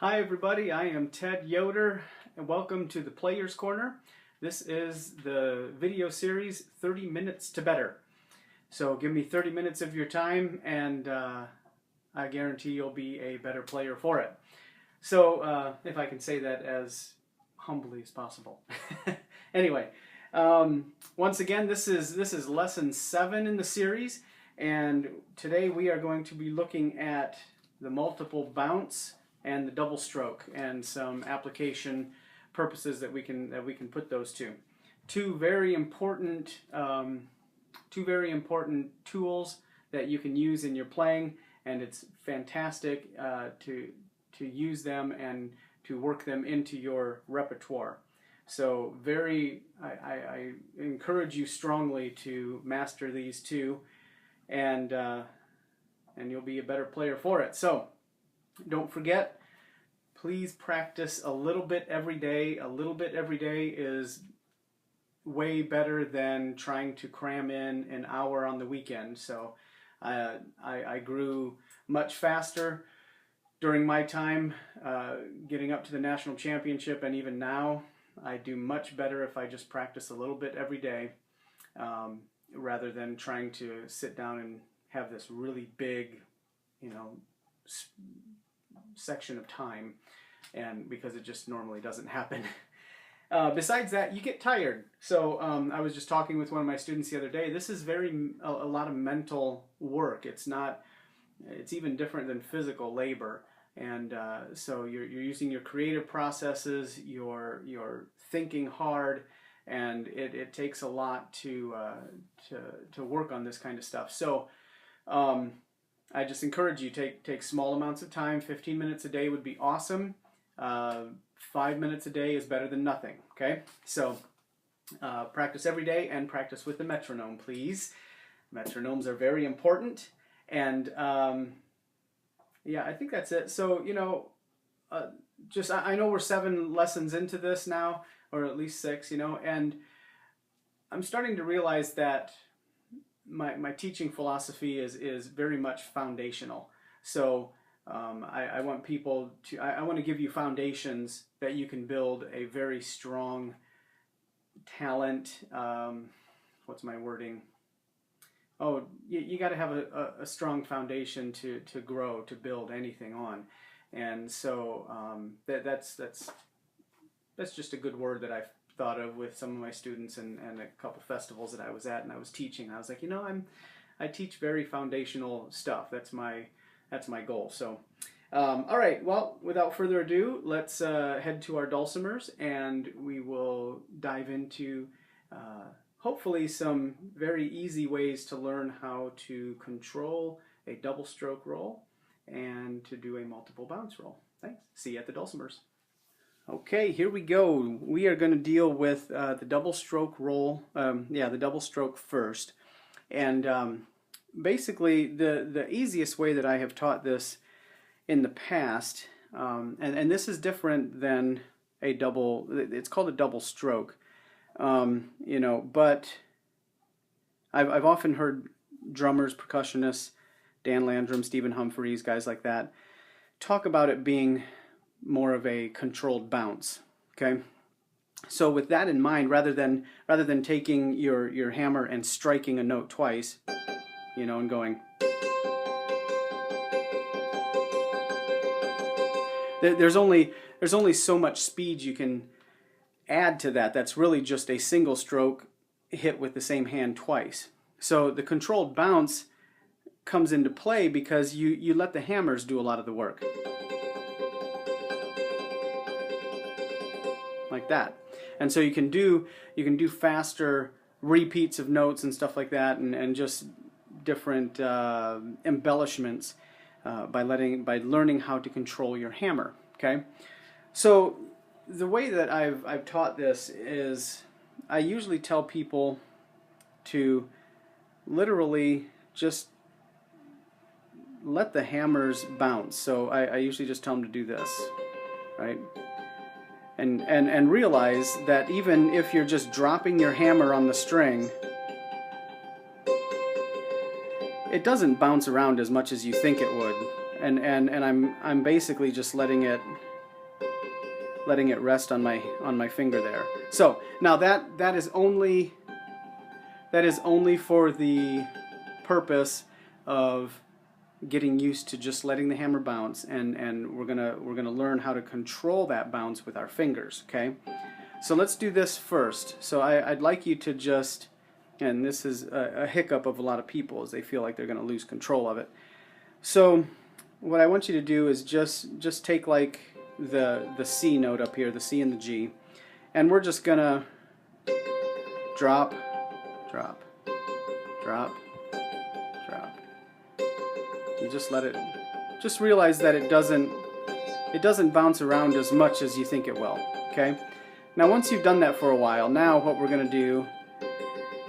Hi everybody, I am Ted Yoder and welcome to the Players Corner. This is the video series 30 Minutes to Better. So give me 30 minutes of your time and I guarantee you'll be a better player for it. So if I can say that as humbly as possible. Anyway, once again this is lesson 7 in the series, and today we are going to be looking at the multiple bounce and the double stroke, and some application purposes that we can put those to. Two very important tools that you can use in your playing, and it's fantastic to use them and to work them into your repertoire. So I encourage you strongly to master these two, and you'll be a better player for it. So don't forget, please practice a little bit every day. A little bit every day is way better than trying to cram in an hour on the weekend. So I grew much faster during my time getting up to the national championship, and even now I do much better if I just practice a little bit every day rather than trying to sit down and have this really big, section of time, and because it just normally doesn't happen. Besides that, you get tired. So I was just talking with one of my students the other day. This is a lot of mental work. It's even different than physical labor, and so you're using your creative processes, you're thinking hard, and it takes a lot to work on this kind of stuff. So I just encourage you, take small amounts of time. 15 minutes a day would be awesome. 5 minutes a day is better than nothing, okay? So practice every day, and practice with the metronome, please. Metronomes are very important. And yeah, I think that's it. So, I know we're 7 lessons into this now, or at least 6, and I'm starting to realize that my teaching philosophy is very much foundational. So I want people to, I want to give you foundations that you can build a very strong talent. What's my wording? Oh, you got to have a strong foundation to grow, to build anything on. And so that's just a good word that I've thought of with some of my students and a couple festivals that I was at, and I was teaching. I was like, I teach very foundational stuff. That's my goal. So all right, well, without further ado, let's head to our dulcimers, and we will dive into hopefully some very easy ways to learn how to control a double stroke roll and to do a multiple bounce roll. Thanks. See you at the dulcimers. Okay, here we go. We are going to deal with the double stroke roll. The double stroke first. And basically, the easiest way that I have taught this in the past, and this is different than a double, it's called a double stroke, but I've often heard drummers, percussionists, Dan Landrum, Stephen Humphreys, guys like that, talk about it being more of a controlled bounce. Okay, so with that in mind, rather than taking your hammer and striking a note twice, and going, there's only so much speed you can add to that. That's really just a single stroke hit with the same hand twice. So the controlled bounce comes into play because you let the hammers do a lot of the work. Like that. And so you can do faster repeats of notes and stuff like that, and just different embellishments by learning how to control your hammer. Okay, so the way that I've taught this is I usually tell people to literally just let the hammers bounce. So I usually just tell them to do this, right? And realize that even if you're just dropping your hammer on the string, it doesn't bounce around as much as you think it would. And I'm basically just letting it letting it rest on my finger there. So now that is only for the purpose of getting used to just letting the hammer bounce, and we're gonna learn how to control that bounce with our fingers. Okay, so let's do this first. So I'd like you to just, and this is a hiccup of a lot of people, is they feel like they're gonna lose control of it. So what I want you to do is just take like the C note up here, the C and the G, and we're just gonna drop, drop, drop, drop. You just let it, just realize that it doesn't bounce around as much as you think it will. Okay? Now once you've done that for a while, now what we're gonna do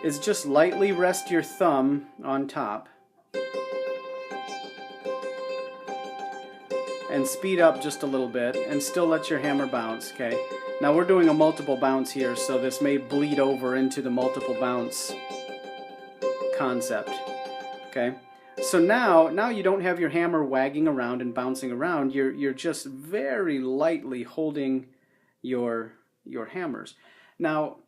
is just lightly rest your thumb on top and speed up just a little bit and still let your hammer bounce. Okay? Now we're doing a multiple bounce here, so this may bleed over into the multiple bounce concept. Okay? So now you don't have your hammer wagging around and bouncing around. You're just very lightly holding your hammers. Now,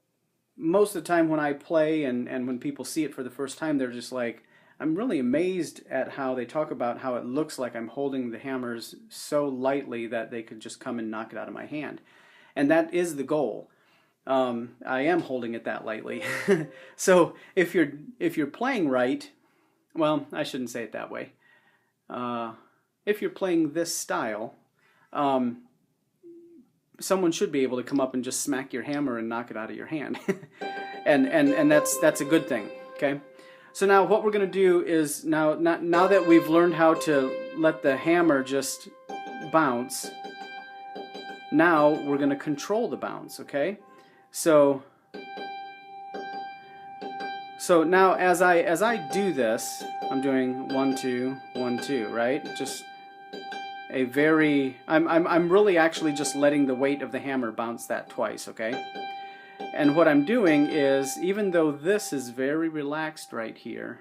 most of the time when I play and when people see it for the first time, they're just like, I'm really amazed at how they talk about how it looks like I'm holding the hammers so lightly that they could just come and knock it out of my hand. And that is the goal. I am holding it that lightly. So if you're playing right, well, I shouldn't say it that way. If you're playing this style, someone should be able to come up and just smack your hammer and knock it out of your hand. and that's a good thing. Okay? So now what we're going to do is, now that we've learned how to let the hammer just bounce, now we're going to control the bounce. Okay? So now as I do this, I'm doing 1 2 1 2, right? Just a very, I'm really actually just letting the weight of the hammer bounce that twice. Okay? And what I'm doing is, even though this is very relaxed right here,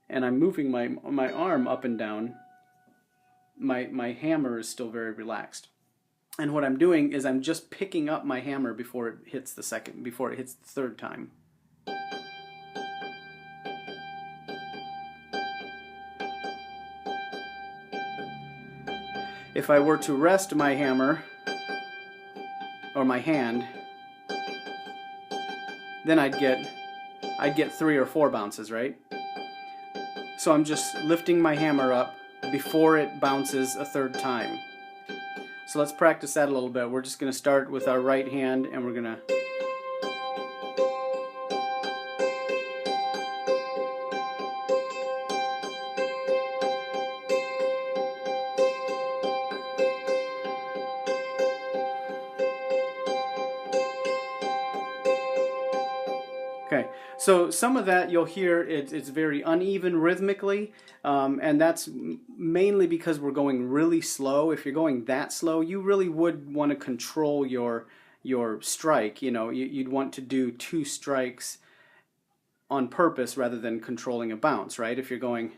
and I'm moving my arm up and down, my hammer is still very relaxed. And what I'm doing is I'm just picking up my hammer before it hits the third time. If I were to rest my hammer or my hand, then I'd get 3 or 4 bounces, right? So I'm just lifting my hammer up before it bounces a third time. So let's practice that a little bit. We're just going to start with our right hand, and we're going to okay, so some of that you'll hear it's very uneven rhythmically, and that's mainly because we're going really slow. If you're going that slow, you really would want to control your strike. You know, you'd want to do 2 strikes on purpose rather than controlling a bounce, right? If you're going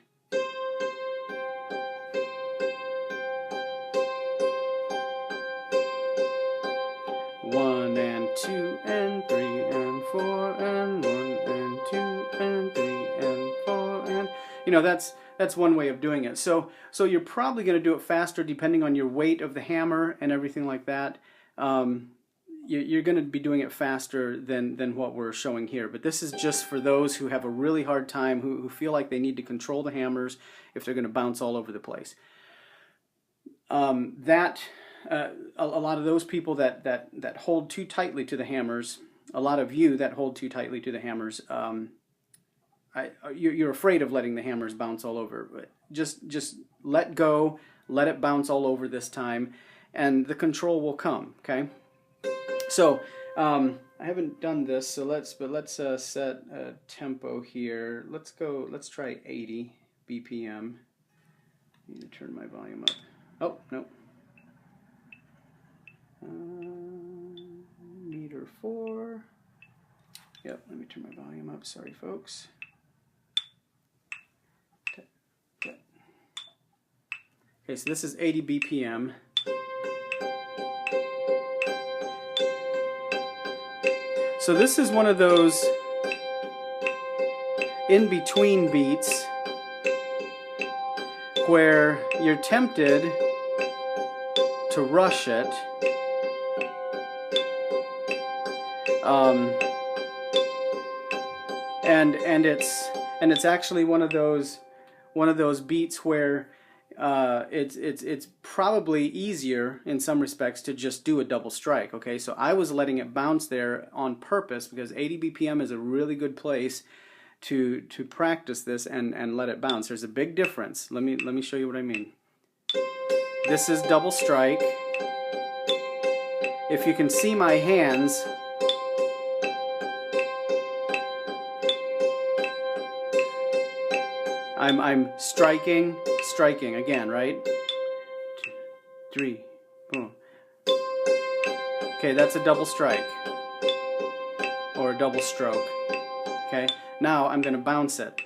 one and 2 and 3 and 4 and 1 and 2 and 3 and 4 and, you know, that's one way of doing it. So you're probably going to do it faster depending on your weight of the hammer and everything like that. You're going to be doing it faster than what we're showing here. But this is just for those who have a really hard time, who feel like they need to control the hammers if they're going to bounce all over the place. A lot of those people that hold too tightly to the hammers, a lot of you that hold too tightly to the hammers, you're afraid of letting the hammers bounce all over. But just let go, let it bounce all over this time, and the control will come. Okay. So I haven't done this, so let's set a tempo here. Let's try 80 BPM. I need to turn my volume up. Oh no. Meter 4. Yep, let me turn my volume up. Sorry, folks. Okay, so this is 80 BPM. So this is one of those in-between beats where you're tempted to rush it. And it's actually one of those beats where it's probably easier in some respects to just do a double strike. Okay, so I was letting it bounce there on purpose because 80 BPM is a really good place to practice this and let it bounce. There's a big difference. Let me show you what I mean. This is double strike. If you can see my hands, I'm striking again, right? 2, 3, boom. Okay, that's a double strike or a double stroke. Okay, now I'm going to bounce it.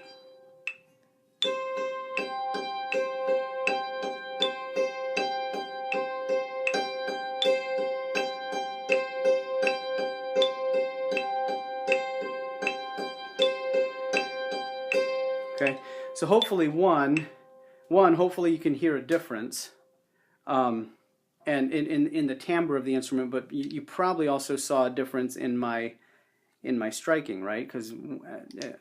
Okay, so hopefully hopefully you can hear a difference, and in the timbre of the instrument. But you probably also saw a difference in my striking, right? Because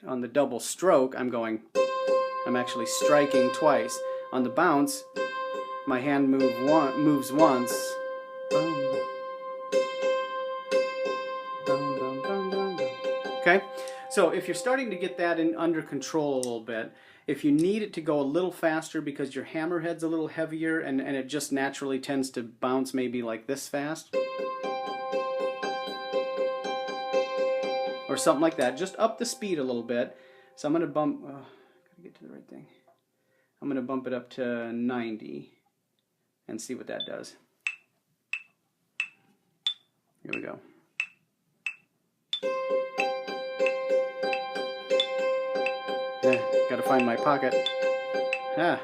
on the double stroke, I'm actually striking twice. On the bounce, my hand moves once. Okay, so if you're starting to get that under control a little bit, if you need it to go a little faster because your hammerhead's a little heavier and it just naturally tends to bounce maybe like this fast, or something like that, just up the speed a little bit. So I'm going to bump, gotta get to the right thing. I'm going to bump it up to 90 and see what that does. Here we go. Yeah, gotta find my pocket. Ah.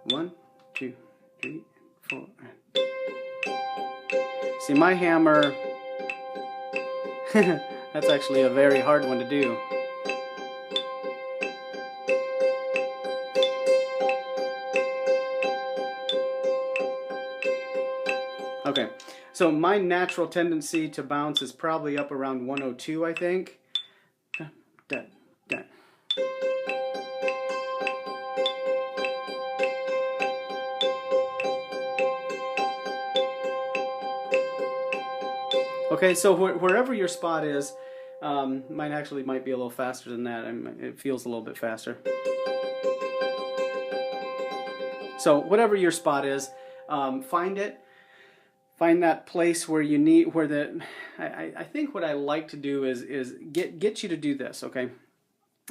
1, 2, 3, 4. See, my hammer, that's actually a very hard one to do. Okay, so my natural tendency to bounce is probably up around 102, I think. Dun. Okay, so wherever your spot is, mine actually might be a little faster than that. It feels a little bit faster. So whatever your spot is, find it. Find that place where you need, I think what I like to do is get you to do this, okay?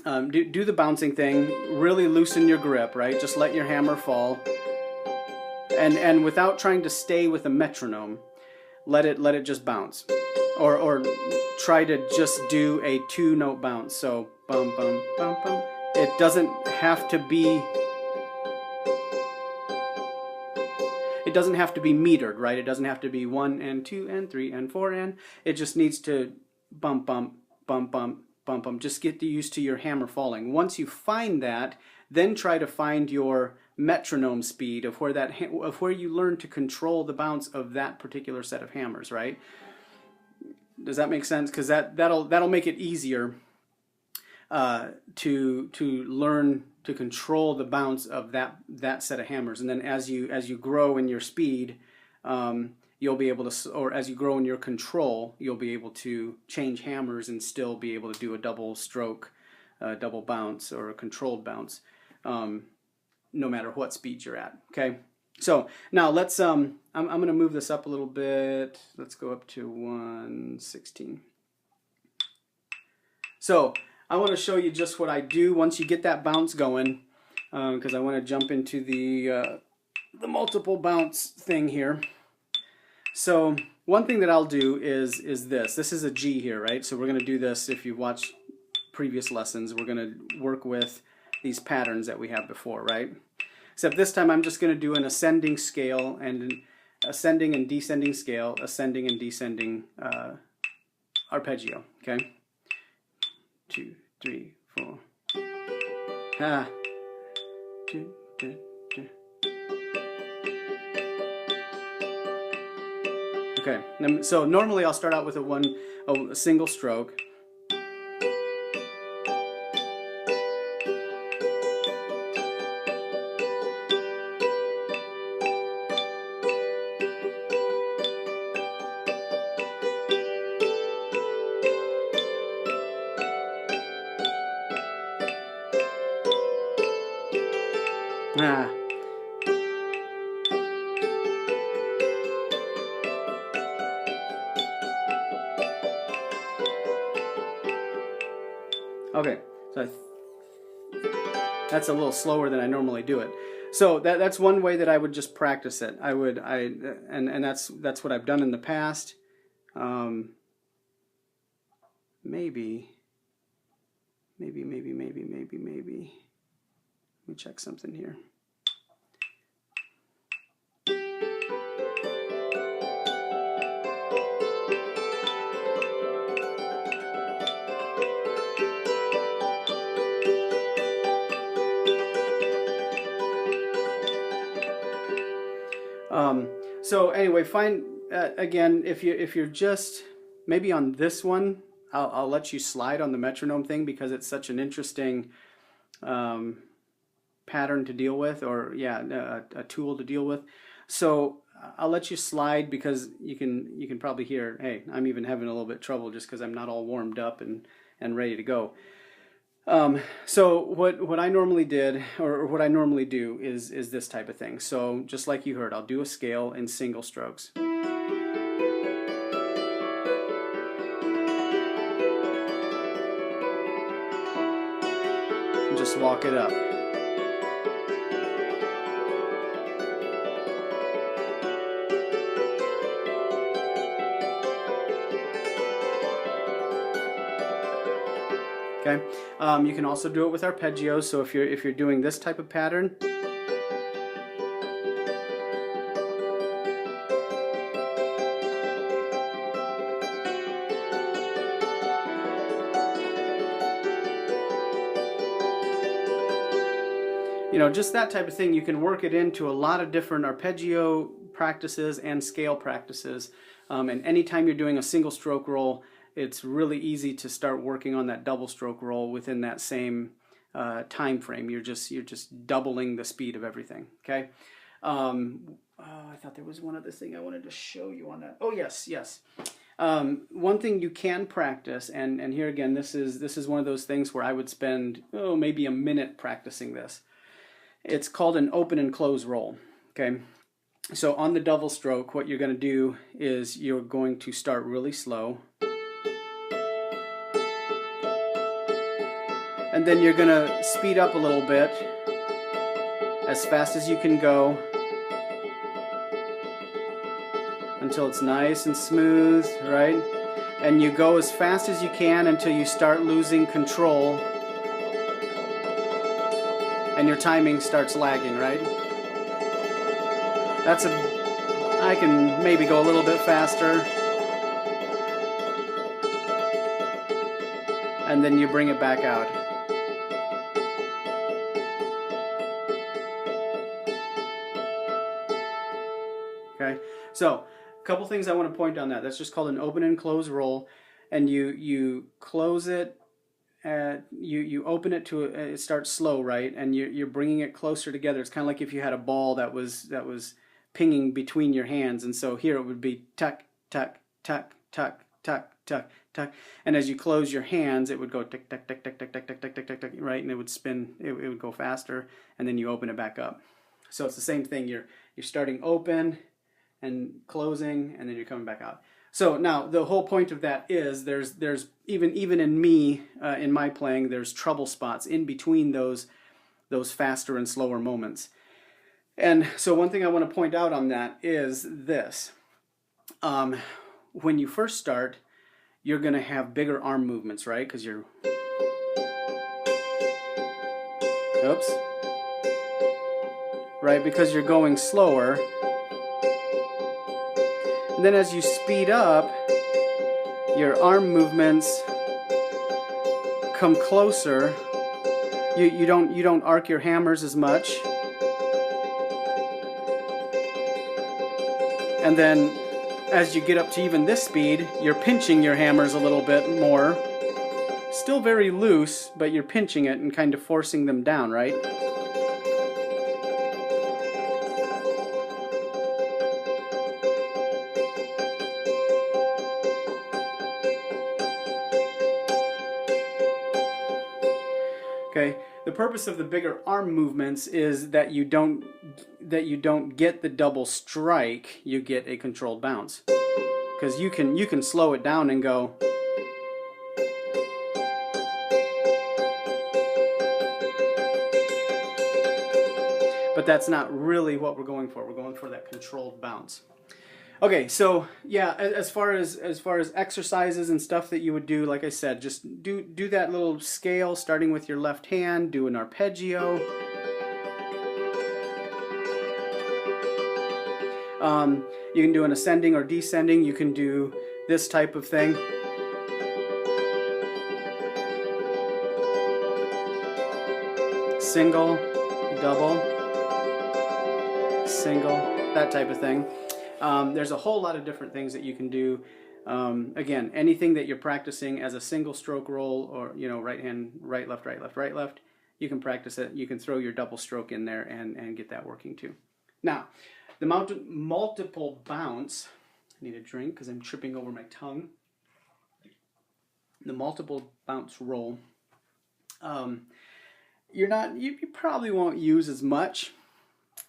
Do the bouncing thing, really loosen your grip, right? Just let your hammer fall. And without trying to stay with a metronome, let it just bounce. Or try to just do a 2-note bounce. So bum bum bum bum. It doesn't have to be metered, right? It doesn't have to be 1 and 2 and 3 and 4 and. It just needs to bump bump bump bump bump bump. Just get used to your hammer falling. Once you find that, then try to find your metronome speed of where you learn to control the bounce of that particular set of hammers, right? Does that make sense? Because that'll make it easier to learn to control the bounce of that set of hammers. And then as you grow in your speed, you'll be able to, or as you grow in your control, you'll be able to change hammers and still be able to do a double stroke, double bounce, or a controlled bounce, no matter what speed you're at. Okay. So now let's, I'm going to move this up a little bit. Let's go up to 116. So I want to show you just what I do once you get that bounce going, because I want to jump into the multiple bounce thing here. So one thing that I'll do is this. This is a G here, right? So we're going to do this. If you watch previous lessons, we're going to work with these patterns that we have before, right? Except this time I'm just going to do an ascending scale and an ascending and descending scale, ascending and descending arpeggio. Okay, 2, 3, 4. Ah. 2, 2, 2. Okay, so normally I'll start out with a single stroke. Ah. Okay, so that's a little slower than I normally do it. So that's one way that I would just practice it. And that's what I've done in the past. Maybe. Let me check something here. So anyway, again, if you're just maybe on this one, I'll let you slide on the metronome thing because it's such an interesting pattern to deal with, or yeah, a tool to deal with. So I'll let you slide because you can probably hear, hey, I'm even having a little bit of trouble just because I'm not all warmed up and ready to go. So what I normally did, or what I normally do is this type of thing. So just like you heard, I'll do a scale in single strokes. And just walk it up. Okay. You can also do it with arpeggios. So if you're doing this type of pattern, just that type of thing, you can work it into a lot of different arpeggio practices and scale practices. And anytime you're doing a single stroke roll, it's really easy to start working on that double stroke roll within that same time frame. You're just doubling the speed of everything. Okay. I thought there was one other thing I wanted to show you on that. Oh yes. One thing you can practice, and here again, this is one of those things where I would spend maybe a minute practicing this. It's called an open and close roll. Okay. So on the double stroke, what you're going to do is you're going to start really slow. And then you're going to speed up a little bit as fast as you can go until it's nice and smooth, right? And you go as fast as you can until you start losing control and your timing starts lagging, right? I can maybe go a little bit faster. And then you bring it back out. Okay, so a couple things I want to point on that. That's just called an open and close roll, and you close it. You open it to it starts slow, right? And you're bringing it closer together. It's kind of like if you had a ball that was pinging between your hands, and so here it would be tuck, tuck, tuck, tuck, tuck, tuck, tuck. And as you close your hands, it would go tick, tick, tick, tick, tick, tick, tick, tick, tick, tick, tick, right? And it would spin. It would go faster, and then you open it back up. So it's the same thing. You're starting open and closing, and then you're coming back out. So now the whole point of that is there's even in me in my playing, there's trouble spots in between those faster and slower moments. And so one thing I want to point out on that is this. When you first start, you're going to have bigger arm movements, right? Because you're... Oops. Right, because you're going slower. And then as you speed up, your arm movements come closer. You don't arc your hammers as much. And then as you get up to even this speed, you're pinching your hammers a little bit more. Still very loose, but you're pinching it and kind of forcing them down, right? Okay. The purpose of the bigger arm movements is that you don't get the double strike, you get a controlled bounce. Because you can slow it down and go. But that's not really what we're going for. We're going for that controlled bounce. Okay, so yeah, as far as exercises and stuff that you would do, like I said, just do that little scale starting with your left hand, do an arpeggio. You can do an ascending or descending. You can do this type of thing. Single, double, single, that type of thing. There's a whole lot of different things that you can do. Again, anything that you're practicing as a single stroke roll, or right hand, right, left, right, left, right, left, you can practice it. You can throw your double stroke in there and get that working too. Now, the multiple bounce, I need a drink because I'm tripping over my tongue. The multiple bounce roll, you probably won't use as much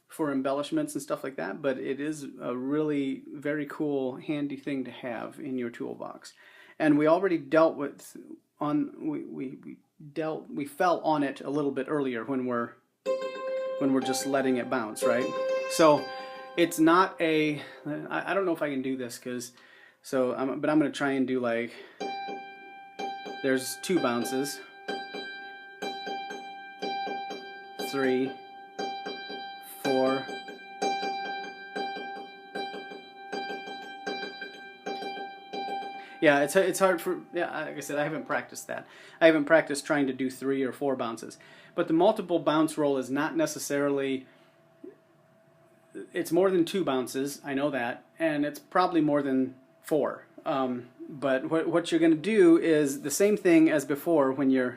for embellishments and stuff like that, but it is a really very cool, handy thing to have in your toolbox. And we already dealt with we fell on it a little bit earlier when we're just letting it bounce, right? So it's not a, I don't know if I can do this but I'm going to try and do like, there's 2 bounces, 3, 4, yeah, it's hard for, yeah, like I said, I haven't practiced that. I haven't practiced trying to do 3 or 4 bounces. But the multiple bounce roll is not necessarily, it's more than 2 bounces, I know that, and it's probably more than 4. But what you're going to do is the same thing as before when you're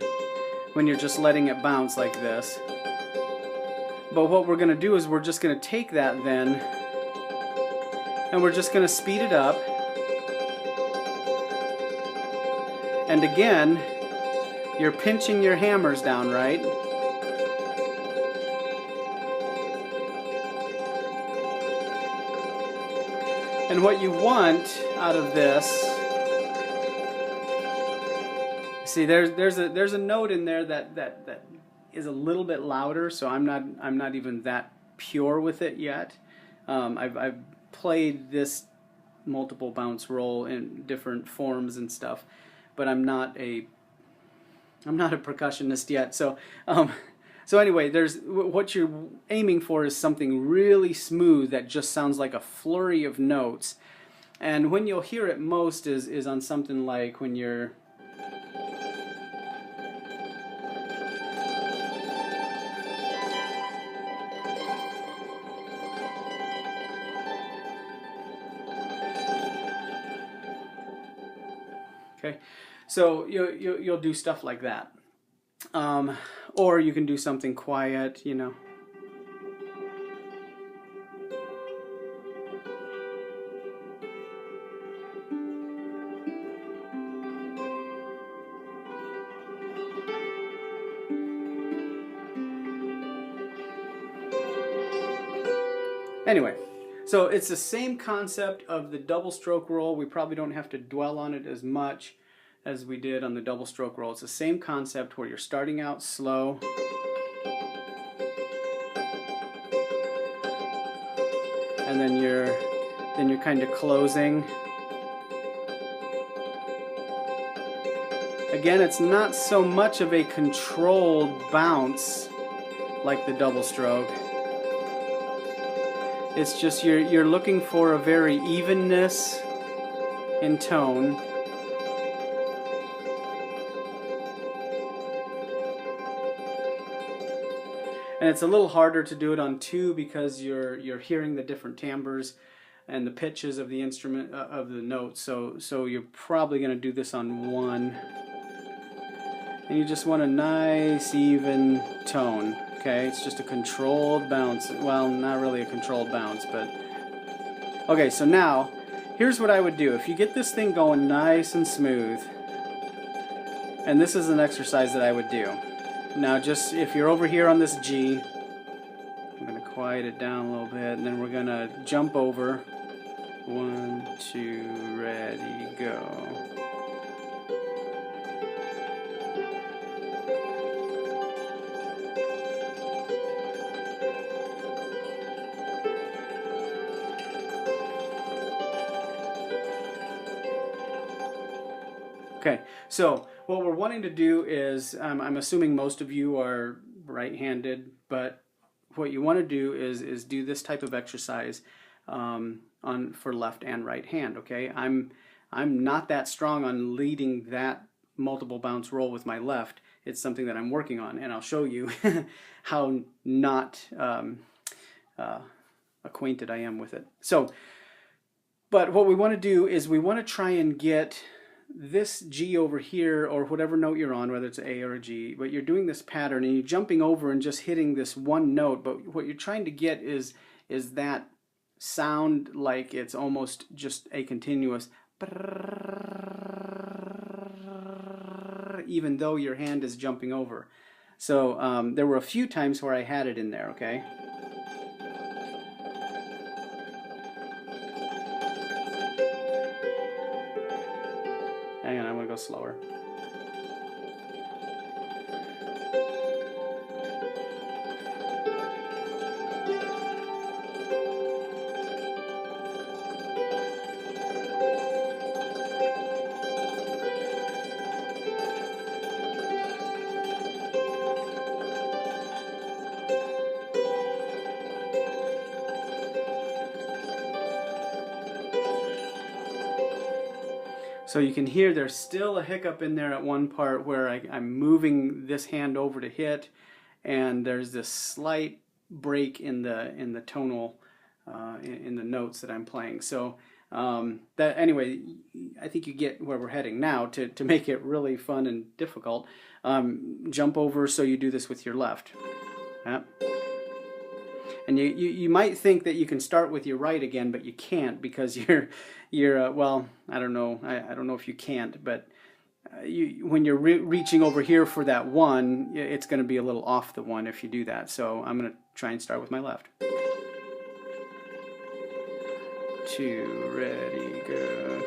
just letting it bounce like this. But what we're going to do is we're just going to take that then, and we're just going to speed it up. And again, you're pinching your hammers down, right? And what you want out of this, see, there's a note in there that is a little bit louder, so I'm not even that pure with it yet. I've played this multiple bounce roll in different forms and stuff, but I'm not a percussionist yet. So so anyway, what you're aiming for is something really smooth that just sounds like a flurry of notes. And when you'll hear it most is on something like when you're okay. So you'll do stuff like that. Or you can do something quiet, Anyway, so it's the same concept of the double stroke roll. We probably don't have to dwell on it as much as we did on the double stroke roll. It's the same concept where you're starting out slow, and then you're kind of closing. Again, it's not so much of a controlled bounce like the double stroke. It's just you're looking for a very evenness in tone. And it's a little harder to do it on 2 because you're hearing the different timbres and the pitches of the instrument, of the notes. So you're probably going to do this on 1. And you just want a nice even tone. Okay, it's just a controlled bounce. Well, not really a controlled bounce, but okay. So now, here's what I would do. If you get this thing going nice and smooth, and this is an exercise that I would do. Now, just if you're over here on this G, I'm going to quiet it down a little bit, and then we're going to jump over. 1, 2, ready, go. Okay, so what we're wanting to do is, I'm assuming most of you are right-handed, but what you want to do is do this type of exercise for left and right hand. Okay, I'm not that strong on leading that multiple bounce roll with my left. It's something that I'm working on, and I'll show you how not acquainted I am with it. So, but what we want to do is we want to try and get this G over here, or whatever note you're on, whether it's an A or a G, but you're doing this pattern and you're jumping over and just hitting this one note, but what you're trying to get is that sound like it's almost just a continuous even though your hand is jumping over. So there were a few times where I had it in there, okay? Hang on, I'm going to go slower. So you can hear there's still a hiccup in there at one part where I'm moving this hand over to hit, and there's this slight break in the tonal in the notes that I'm playing. So that anyway, I think you get where we're heading now. To make it really fun and difficult, jump over. So you do this with your left. Yep. And you might think that you can start with your right again, but you can't, because you're well, I don't know. I don't know if you can't, but when you're reaching over here for that 1, it's going to be a little off the 1 if you do that. So I'm going to try and start with my left. 2, ready, go.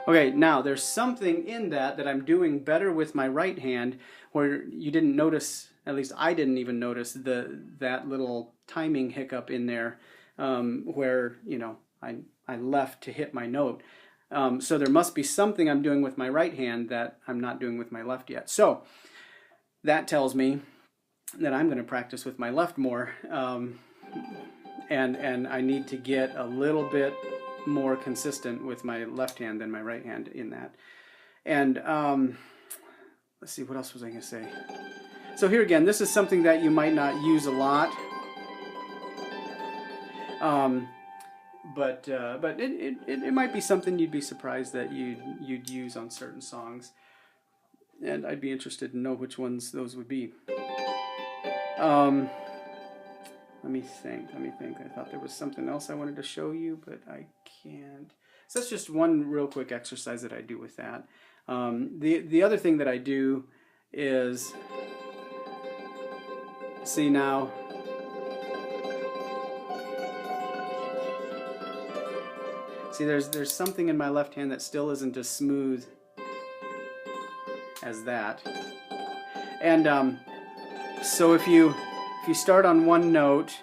Okay, now there's something in that I'm doing better with my right hand, where you didn't notice, at least I didn't even notice, that little timing hiccup in there, where, you know, I left to hit my note. So there must be something I'm doing with my right hand that I'm not doing with my left yet. So that tells me that I'm going to practice with my left more, and I need to get a little bit more consistent with my left hand than my right hand in that. And let's see, what else was I going to say? So here again, this is something that you might not use a lot, but it might be something you'd be surprised that you'd use on certain songs, and I'd be interested to know which ones those would be. Let me think. I thought there was something else I wanted to show you, but I can't. So that's just one real quick exercise that I do with that. The other thing that I do is, see now, see there's something in my left hand that still isn't as smooth as that. And so if you start on one note,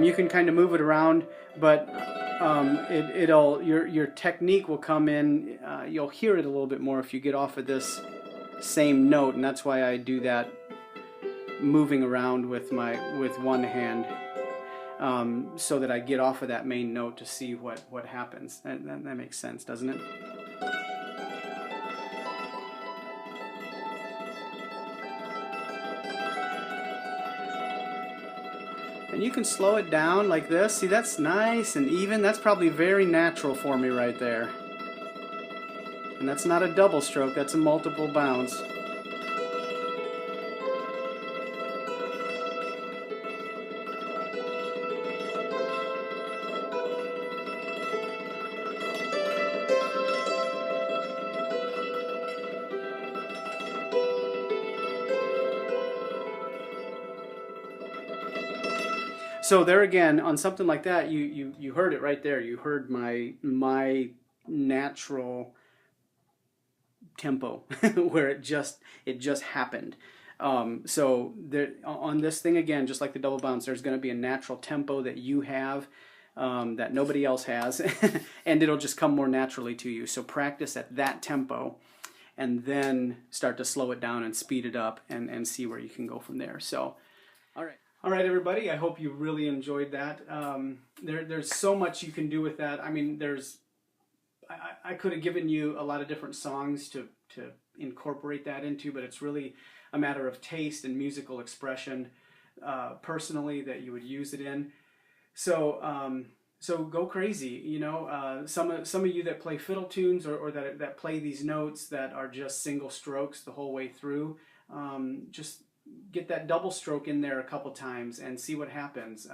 You can kind of move it around, but your technique will come in. You'll hear it a little bit more if you get off of this same note, and that's why I do that moving around with one hand, so that I get off of that main note to see what happens. That makes sense, doesn't it? And you can slow it down like this. See, that's nice and even. That's probably very natural for me right there. And that's not a double stroke, that's a multiple bounce. So there again, on something like that, you heard it right there. You heard my natural tempo where it just happened. So there, on this thing again, just like the double bounce, there's going to be a natural tempo that you have that nobody else has, and it'll just come more naturally to you. So practice at that tempo, and then start to slow it down and speed it up, and see where you can go from there. So, all right. All right, everybody, I hope you really enjoyed that. There's so much you can do with that. I mean, I could have given you a lot of different songs to incorporate that into, but it's really a matter of taste and musical expression, personally, that you would use it in. So so go crazy, you know. Some of you that play fiddle tunes or that play these notes that are just single strokes the whole way through, just get that double stroke in there a couple times and see what happens.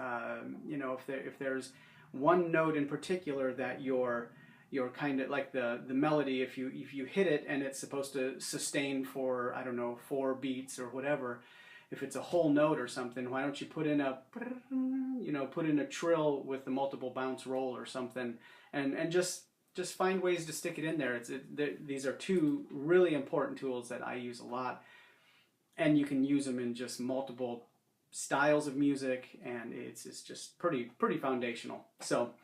You know, if there's one note in particular that you're kind of like the melody, if you hit it and it's supposed to sustain for, I don't know, 4 beats or whatever, if it's a whole note or something, why don't you put in a trill with the multiple bounce roll or something, and just find ways to stick it in there. These are 2 really important tools that I use a lot. And you can use them in just multiple styles of music, and it's just pretty foundational. So,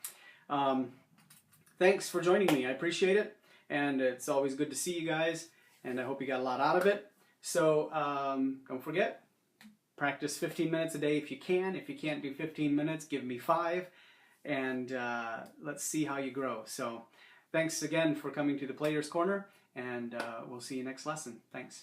thanks for joining me. I appreciate it, and it's always good to see you guys, and I hope you got a lot out of it. So, don't forget, practice 15 minutes a day if you can. If you can't do 15 minutes, give me 5, and let's see how you grow. So, thanks again for coming to the Player's Corner, and we'll see you next lesson. Thanks.